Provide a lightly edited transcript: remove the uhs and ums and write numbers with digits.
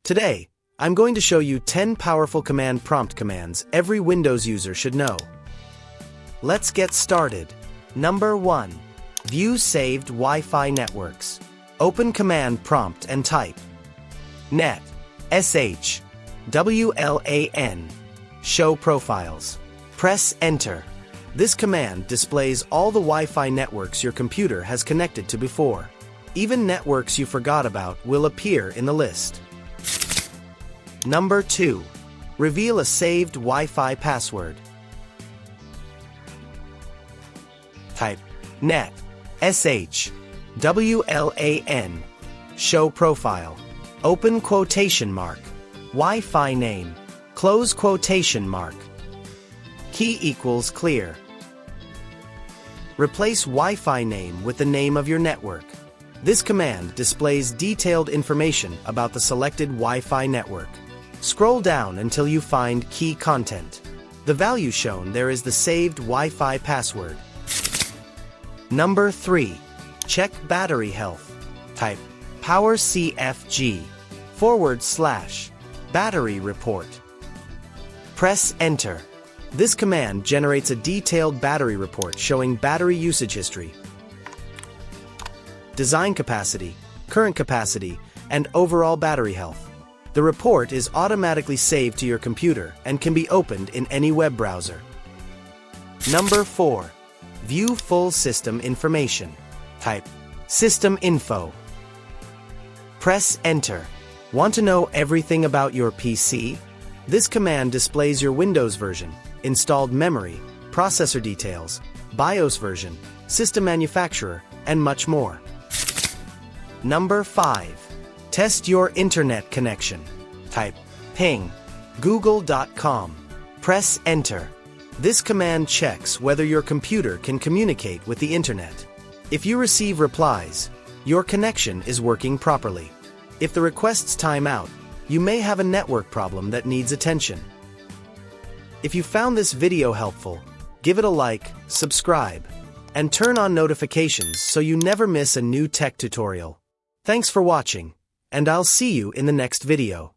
Today, I'm going to show you 10 powerful command prompt commands every Windows user should know. Let's get started. Number 1. View saved Wi-Fi networks. Open command prompt and type net SHWLAN. Show profiles. Press enter. This command displays all the Wi-Fi networks your computer has connected to before. Even networks you forgot about will appear in the list. Number 2. Reveal a saved Wi-Fi password. Type net SHWLAN. Show profile. Open quotation mark. Wi-Fi name. Close quotation mark. Key equals clear. Replace Wi-Fi name with the name of your network. This command displays detailed information about the selected Wi-Fi network. Scroll down until you find key content. The value shown there is the saved Wi-Fi password. Number 3. Check battery health. Type powercfg/battery report. Press enter. This command generates a detailed battery report showing battery usage history, design capacity, current capacity, and overall battery health. The report is automatically saved to your computer and can be opened in any web browser. Number 4. View full system information. Type system info. Press enter. Want to know everything about your PC? This command displays your Windows version, installed memory, processor details, BIOS version, system manufacturer, and much more. Number 5. Test your internet connection. Type ping google.com. Press enter. This command checks whether your computer can communicate with the internet. If you receive replies, your connection is working properly. If the requests time out, you may have a network problem that needs attention. If you found this video helpful, give it a like, subscribe, and turn on notifications so you never miss a new tech tutorial. Thanks for watching, and I'll see you in the next video.